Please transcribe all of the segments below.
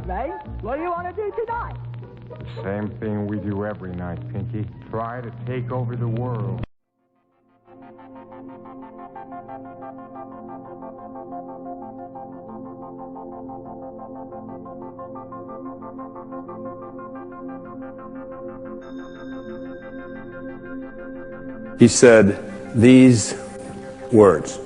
Ray, what do you want to do tonight? Same thing we do every night, Pinky. Try to take over the world. He said these words,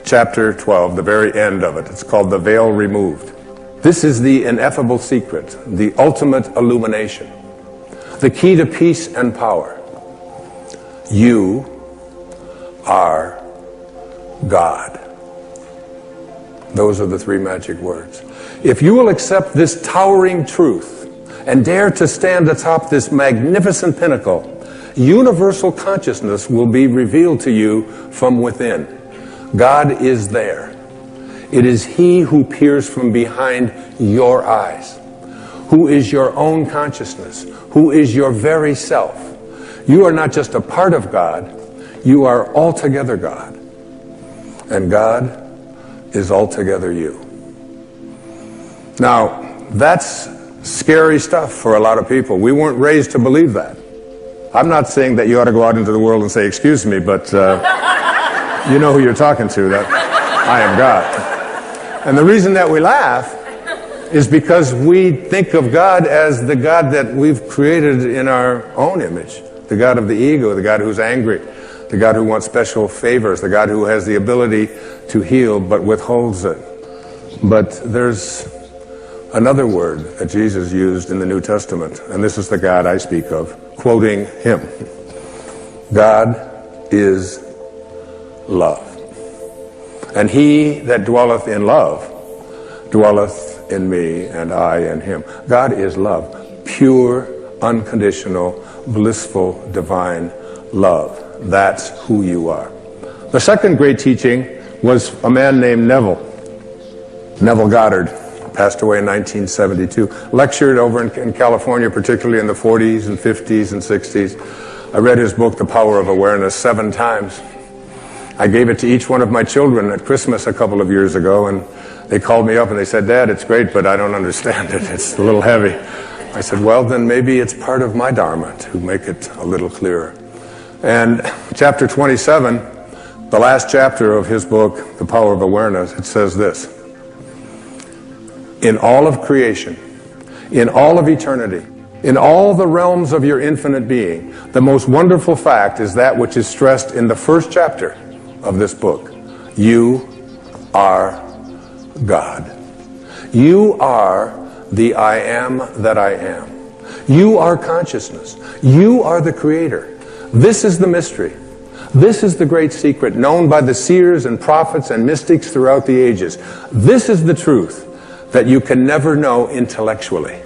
chapter 12, the very end of it. It's called The Veil Removed. This is the ineffable secret, the ultimate illumination, the key to peace and power. You are God. Those are the three magic words. If you will accept this towering truth and dare to stand atop this magnificent pinnacle, universal consciousness will be revealed to you from within. God is there. It is He who peers from behind your eyes, who is your own consciousness, who is your very self. You are not just a part of God, you are altogether God. And God is altogether you. Now, that's scary stuff for a lot of people. We weren't raised to believe that. I'm not saying that you ought to go out into the world and say, excuse me, but you know who you're talking to, that I am God. And the reason that we laugh is because we think of God as the God that we've created in our own image. The God of the ego, the God who's angry, the God who wants special favors, the God who has the ability to heal but withholds it. But there's another word that Jesus used in the New Testament, and this is the God I speak of, quoting him. God is love. And he that dwelleth in love dwelleth in me, and I in him. God is love. Pure, unconditional, blissful, divine love. That's who you are. The second great teaching was a man named Neville Goddard. Passed away in 1972. Lectured over in California, particularly in the 40s and 50s and 60s. I read his book, The Power of Awareness, 7 times. I gave it to each one of my children at Christmas a couple of years ago, and they called me up and they said, Dad, it's great, but I don't understand it. It's a little heavy. I said, well, then maybe it's part of my dharma to make it a little clearer. And chapter 27, the last chapter of his book, The Power of Awareness, it says this: in all of creation, in all of eternity, in all the realms of your infinite being, the most wonderful fact is that which is stressed in the first chapter of this book. You are God. You are the I am that I am. You are consciousness. You are the creator. This is the mystery. This is the great secret known by the seers and prophets and mystics throughout the ages. This is the truth that you can never know intellectually.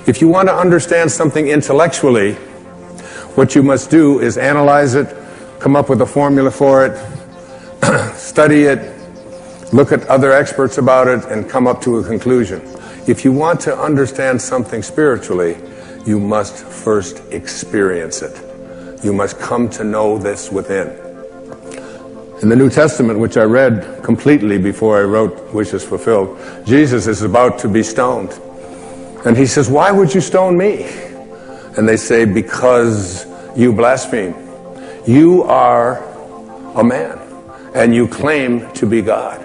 If you want to understand something intellectually, what you must do is analyze it, come up with a formula for it, study it, look at other experts about it, and come up to a conclusion. If you want to understand something spiritually, you must first experience it. You must come to know this within. In the New Testament, which I read completely before I wrote Wishes Fulfilled, Jesus is about to be stoned. And he says, why would you stone me? And they say, because you blaspheme. You are a man, and you claim to be God.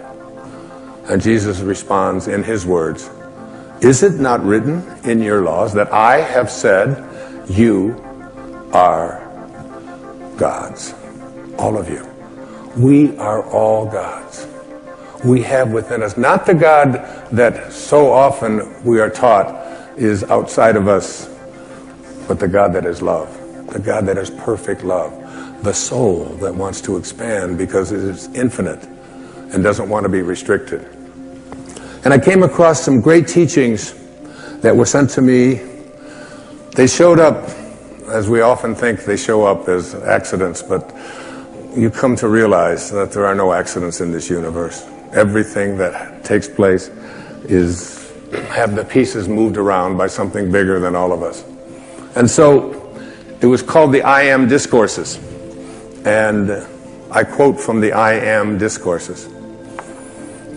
And Jesus responds in his words, is it not written in your laws that I have said you are gods? All of you. We are all gods. We have within us, not the God that so often we are taught is outside of us, but the God that is love, the God that is perfect love, the soul that wants to expand because it is infinite and doesn't want to be restricted. And I came across some great teachings that were sent to me. They showed up, as we often think they show up as accidents, but you come to realize that there are no accidents in this universe. Everything that takes place have the pieces moved around by something bigger than all of us. And so it was called the I Am Discourses. And I quote from the I Am Discourses.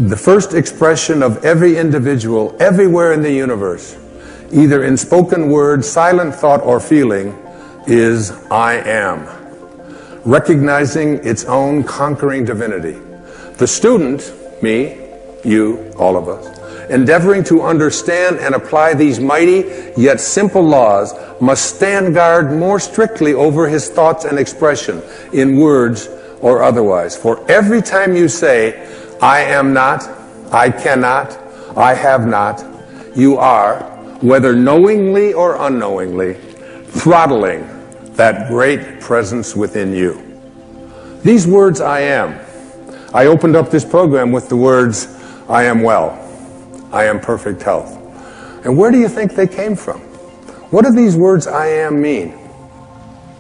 The first expression of every individual everywhere in the universe, either in spoken word, silent thought, or feeling, is I am, recognizing its own conquering divinity. The student, me, you, all of us, endeavoring to understand and apply these mighty yet simple laws, must stand guard more strictly over his thoughts and expression, in words or otherwise. For every time you say, I am not, I cannot, I have not, you are, whether knowingly or unknowingly, throttling that great presence within you. These words, I am. I opened up this program with the words, I am well. I am perfect health. And where do you think they came from? What do these words, I am, mean?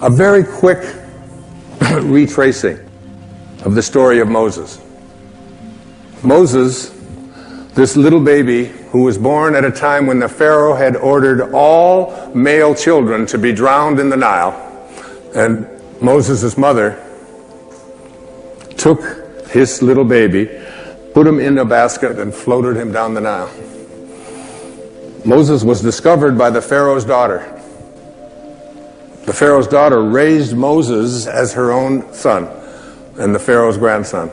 A very quick retracing of the story of Moses. Moses, this little baby who was born at a time when the Pharaoh had ordered all male children to be drowned in the Nile, and Moses' mother took his little baby, put him in a basket, and floated him down the Nile. Moses was discovered by the Pharaoh's daughter. The Pharaoh's daughter raised Moses as her own son and the Pharaoh's grandson.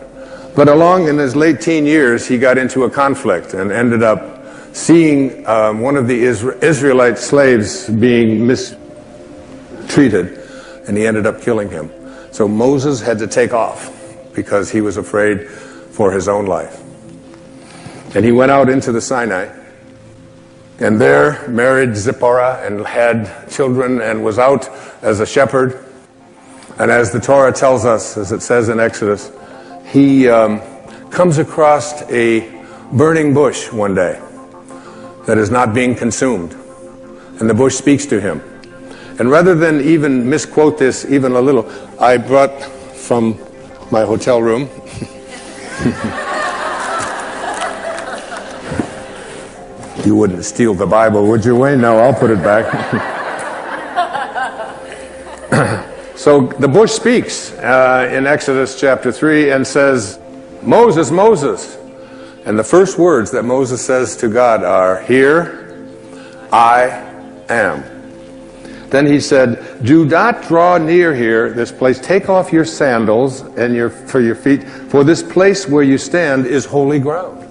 But along in his late teen years, he got into a conflict and ended up seeing one of the Israelite slaves being mistreated, and he ended up killing him. So Moses had to take off because he was afraid for his own life. And he went out into the Sinai, and there married Zipporah and had children and was out as a shepherd. And as the Torah tells us, as it says in Exodus, he comes across a burning bush one day that is not being consumed. And the bush speaks to him. And rather than even misquote this even a little, I brought from my hotel room You wouldn't steal the Bible, would you, Wayne? No, I'll put it back. So the bush speaks in Exodus chapter 3 and says, Moses, Moses. And the first words that Moses says to God are, Here I am. Then he said, Do not draw near here, this place. Take off your sandals and for your feet, for this place where you stand is holy ground.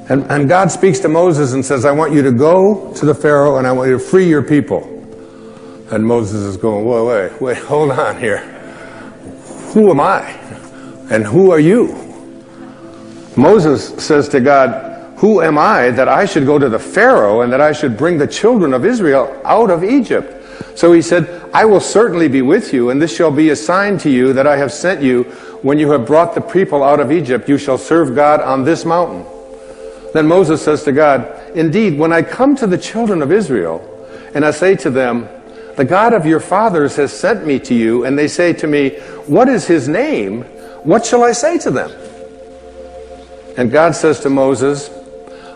And God speaks to Moses and says, I want you to go to the Pharaoh and I want you to free your people. And Moses is going, wait, hold on here. Who am I? And who are you? Moses says to God, Who am I that I should go to the Pharaoh and that I should bring the children of Israel out of Egypt? So he said, I will certainly be with you, and this shall be a sign to you that I have sent you. When you have brought the people out of Egypt, you shall serve God on this mountain. Then Moses says to God, Indeed, when I come to the children of Israel, and I say to them, The God of your fathers has sent me to you, and they say to me, What is his name? What shall I say to them? And God says to Moses,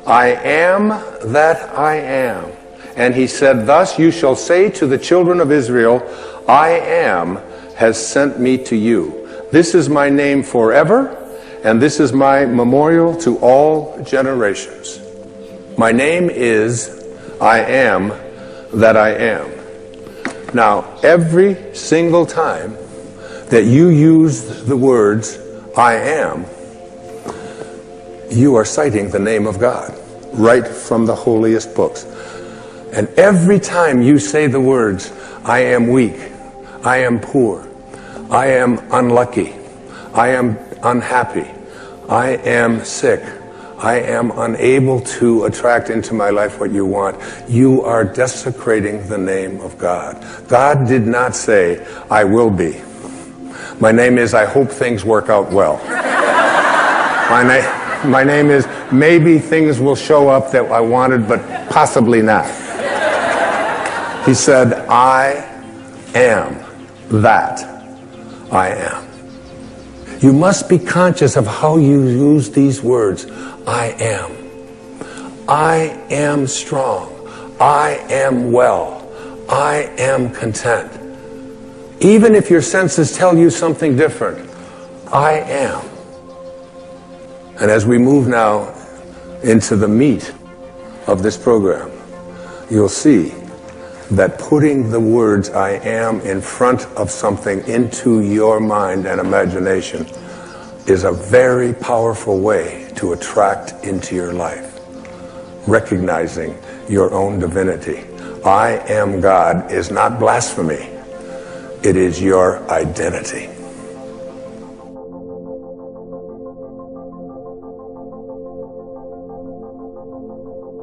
I am that I am. And he said, Thus you shall say to the children of Israel, I am has sent me to you. This is my name forever, and this is my memorial to all generations. My name is I am that I am. Now, every single time that you use the words I am, you are citing the name of God right from the holiest books. And every time you say the words I am weak, I am poor, I am unlucky, I am unhappy, I am sick, I am unable to attract into my life what you want, you are desecrating the name of God. God did not say, I will be. My name is, I hope things work out well. My name is, maybe things will show up that I wanted, but possibly not. He said, I am that I am. You must be conscious of how you use these words. I am. I am strong. I am well. I am content. Even if your senses tell you something different, I am. And as we move now into the meat of this program, you'll see that putting the words "I am" in front of something into your mind and imagination is a very powerful way to attract into your life, recognizing your own divinity. I am God is not blasphemy. It is your identity.